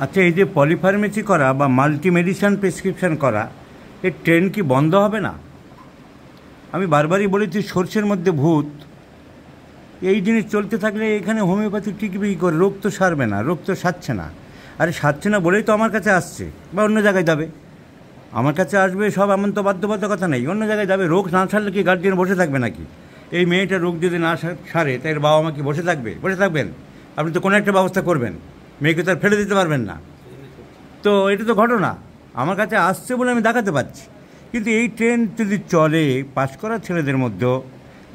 আচ্ছা, এই যে পলিফার্মেসি করা বা মাল্টি মেডিসিন প্রেসক্রিপশন করা, এর ট্রেন্ড কি বন্ধ হবে না? আমি বারবারই বলেছি সর্ষের মধ্যে ভূত। এই জিনিস চলতে থাকলে এখানে হোমিওপ্যাথি টিকবে কী করে? রোগ তো সারবে না, রোগ তো সারছে না। আরে সারছে না বলেই তো আমার কাছে আসছে, বা অন্য জায়গায় যাবে। আমার কাছে আসবে সব, এমন তো বাধ্যবাধকতা নেই, অন্য জায়গায় যাবে। রোগ না সারলে কি গার্জিয়ান বসে থাকবে নাকি? এই মেয়েটার রোগ যদি না সারে তাই বাবা মা কি বসে থাকবে? বসে থাকবেন? আপনি তো কোনো একটা ব্যবস্থা করবেন, মেয়েকে তো আর ফেলে দিতে পারবেন না। তো এটা তো ঘটনা, আমার কাছে আসছে বলে আমি দেখাতে পারছি। কিন্তু এই ট্রেন্ড যদি চলে পাশ করা ছেলেদের মধ্যেও,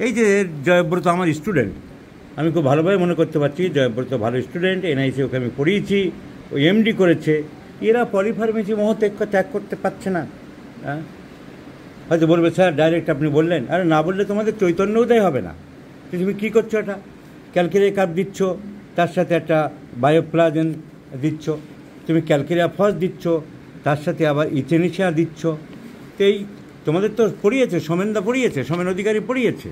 এই যে জয়ব্রত আমার স্টুডেন্ট, আমি খুব ভালোভাবে মনে করতে পারছি জয়ব্রত ভালো স্টুডেন্ট, এনআইসি ওকে আমি পড়িয়েছি, ওই এমডি করেছে। এরা পলিফার্মেসি মোহ ত্যাগ করতে পারছে না। হ্যাঁ, হয়তো বলবে স্যার ডাইরেক্ট আপনি বললেন। আরে না বললে তোমাদের চৈতন্য উদয় হবে না। তুমি কী করছো? এটা ক্যালকেরিয়া কাপ দিচ্ছ, তার সাথে একটা বায়োপ্লাজেন দিচ্ছ, তুমি ক্যালকেরিয়া ফস দিচ্ছ, তার সাথে আবার ইথেনিশিয়া দিচ্ছ। তো এই তোমাদের তো পড়িয়েছে, সোমেনদা পড়িয়েছে, সোমেন অধিকারী পড়িয়েছে।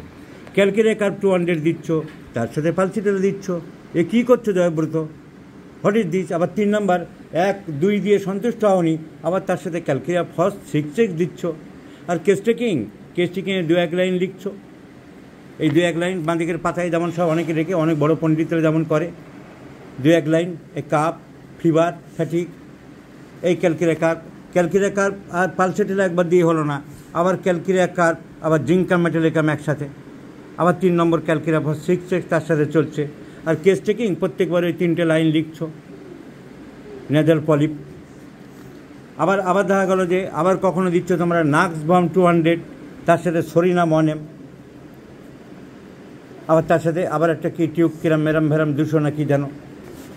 ক্যালকেরিয়া কাপ 200 দিচ্ছ, তার সাথে পালসিটেল দিচ্ছ। এ কী করছো জয়ব্রত? What is this? আবার 3 নম্বর 1, 2 দিয়ে সন্তুষ্ট হওনি, আবার তার সাথে ক্যালকেরিয়া ফস 6 দিচ্ছ। আর কেস্টিংয়ে 2-1 লাইন লিখছো। এই 2-1 লাইন বাঁদিকের পাতায় যেমন সব অনেকে রেখে, অনেক বড় পণ্ডিতরা যেমন করে, 2-1 লাইন এই কাপ, ফিভার, ফ্যাটিক, এই ক্যালকেরিয়া কার্প আর পালসেটেল একবার দিয়ে হলো না, আবার ক্যালকেরিয়া কার্প, আবার জিঙ্কাম মেটালিকাম একসাথে, আবার 3 নম্বর ক্যালকেরিয়া ফস 6 তার সাথে চলছে। আর কেস্টিং প্রত্যেকবার ওই 3টে লাইন লিখছো। নেজাল পলিপ, আবার দেখা গেলো যে আবার কখনো দিচ্ছ তোমরা নাক্সবাম 200, তার সাথে সরিনাম 1M, আবার তার সাথে আবার একটা কি টিউব কিরাম মেরাম ভেরাম 200 না কি জানো।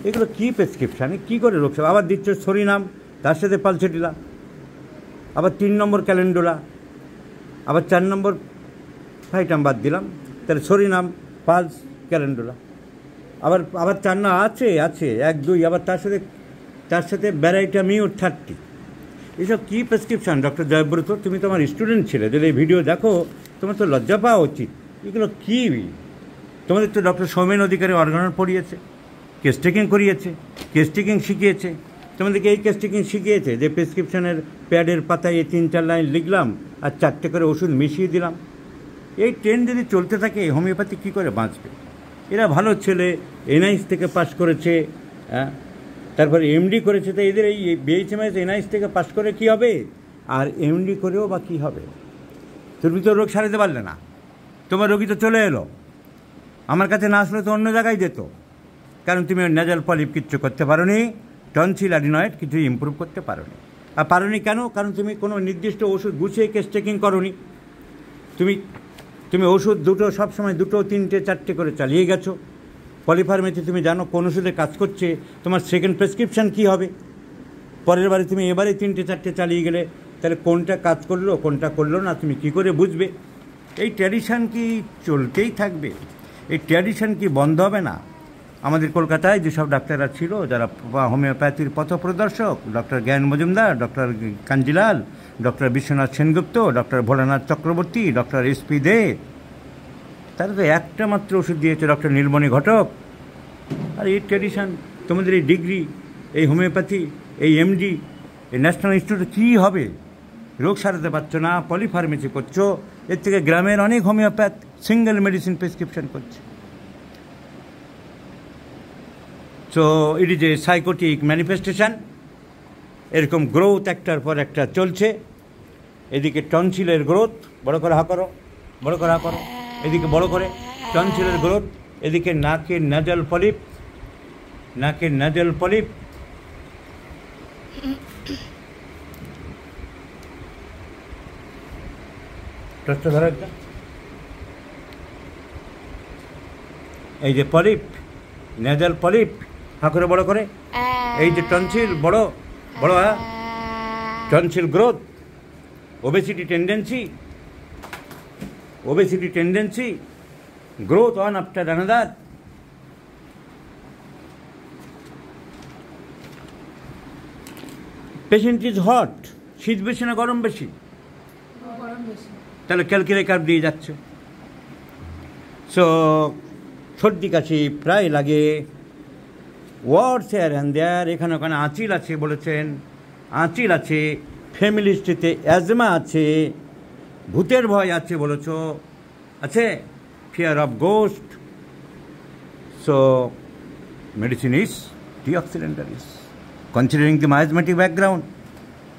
এগুলো কী প্রেসক্রিপশানে কী করে রোগ? আবার দিচ্ছ সরিনাম, তার সাথে পালসেটিলা, আবার 3 নম্বর ক্যালেন্ডুলা, আবার 4 নম্বর ফাইটাম বাদ দিলাম, তাহলে সরিনাম, পালস, ক্যালেন্ডুলা, আবার 4 না আছে 1, 2, আবার তার সাথে ব্যারাইটামিউর 30। এসব কী প্রেসক্রিপশান ডক্টর জয়ব্রত? তুমি তো আমার স্টুডেন্ট ছিলে, যদি এই ভিডিও দেখো তোমার তো লজ্জা পাওয়া উচিত। এগুলো কী? তোমাদের তো ডক্টর সৌমেন অধিকারী অর্গানন পড়িয়েছে, কেস্টিং করিয়েছে, কেস্টিং শিখিয়েছে। তোমাদেরকে এই কেস্টিং শিখিয়েছে যে প্রেসক্রিপশনের প্যাডের পাতায় এই 3-4 লাইন লিখলাম আর 4টে করে ওষুধ মিশিয়ে দিলাম। এই ট্রেন্ড যদি চলতে থাকে হোমিওপ্যাথি কী করে বাঁচবে? এরা ভালো ছেলে, এনআইএস থেকে পাশ করেছে, হ্যাঁ, তারপরে এমডি করেছে। তো এদের এই বিএইচএমএস এনআইএস থেকে পাশ করে কী হবে? আর এমডি করেও বা কী হবে? তুমি তো রোগ সারাতে পারলে না, তোমার রোগী তো চলে এলো। আমার কাছে না আসলে তো অন্য জায়গায় যেত, কারণ তুমি নেজাল পলিপ কিচ্ছু করতে পারো নি, টনসিল অ্যাডিনয়েড কিছু ইম্প্রুভ করতে পারো নি। আর পারো নি কেন? কারণ তুমি কোনো নির্দিষ্ট ওষুধ গুছিয়ে কেস্টিং করো নি। তুমি ওষুধ দুটো সবসময় 2, 3, 4টে করে চালিয়ে গেছো। পলিফার্মেসি তুমি জানো কোন ওষুধে কাজ করছে, তোমার সেকেন্ড প্রেসক্রিপশান কী হবে। পরের বারে তুমি এবারে 3টে 4টে চালিয়ে গেলে, তাহলে কোনটা কাজ করলো কোনটা করলো না তুমি কী করে বুঝবে? এই ট্র্যাডিশান কি চলতেই থাকবে? এই ট্র্যাডিশান কি বন্ধ হবে না? আমাদের কলকাতায় যেসব ডাক্তাররা ছিল যারা হোমিওপ্যাথির পথপ্রদর্শক, ডক্টর জ্ঞান Majumdar, doctor Kanjilal, doctor Biswanath Sengupta, doctor Bholanath Chakraborty, doctor SP দে, তারা তো একটা মাত্র ওষুধ দিয়েছে, ডক্টর নীলমণি ঘটক। আর এই ট্র্যাডিশান, তোমাদের এই ডিগ্রি, এই হোমিওপ্যাথি, এই এমডি, এই ন্যাশনাল ইনস্টিটিউটে কী হবে? রোগ সারাতে পারছো না, পলিফার্মেসি করছো। এর থেকে গ্রামের অনেক হোমিওপ্যাথ সিঙ্গেল মেডিসিন প্রেসক্রিপশন করছে। So it is a psychotic manifestation. এরকম গ্রোথ একটার পর একটা চলছে। এদিকে টনসিলের গ্রোথ, বড় করে হা করো, বড় করে হা করো, এদিকে বড় করে টনসিলের গ্রোথ, এদিকে নাকের নেজাল পলিপ, টসটা ধরো একটা, এই যে পলিপ, নেজাল পলিপ, হা করে বড় করে, এই যে টনসিল বড় বড়, tonsil growth, obesity tendency, growth one after another. Patient is hot, শীত বেশি না গরম বেশি? তাহলে ক্যালকেরিয়া কার্প দিয়ে যাচ্ছে। সো সর্দি কাশি প্রায় লাগে, ওয়ার্ডস হেয়ার অ্যান্ড দেয়ার, এখানে ওখানে আঁচিল আছে বলেছেন, আঁচিল আছে, ফ্যামিলি হিস্ট্রিতে অ্যাজমা আছে, ভূতের ভয় আছে বলেছ, আছে fear of ghost. So medicine is deoxydental. Considering the miasmatic background,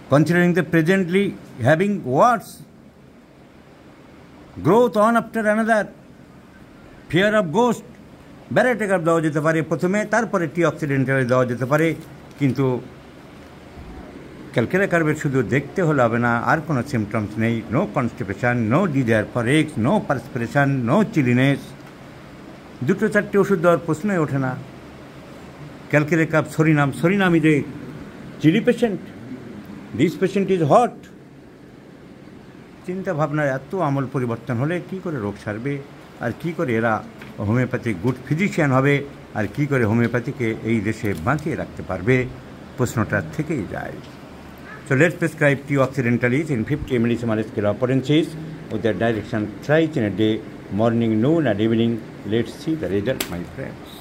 considering the presently having words, growth on after another, fear of ghost, ব্যারাটেকার দেওয়া যেতে পারে প্রথমে, তারপরে টিঅক্সিডেন্টালে দেওয়া যেতে পারে। কিন্তু ক্যালকেরা কার্বেট শুধু দেখতে হলে হবে না, আর কোনো সিমটমস নেই, no constipation, no desire for eggs, no perspiration, no chilliness, দুটো চারটে ওষুধ দেওয়ার প্রশ্নই ওঠে না। ক্যালকেরা কাপ সরিনাম is a chilly patient, this patient is hot. চিন্তা ভাবনার এত আমূল পরিবর্তন হলে কি করে রোগ সারবে, আর কি করে এরা হোমিওপ্যাথিক গুড ফিজিশিয়ান হবে, আর কি করে হোমিওপ্যাথিকে এই দেশে বাঁচিয়ে রাখতে পারবে, প্রশ্নটা থেকেই যায়। So let's prescribe Deoxydental in 50 millisecond scale of potencies with the direction thrice in a day, morning, noon and evening. Let's see the result, my friends.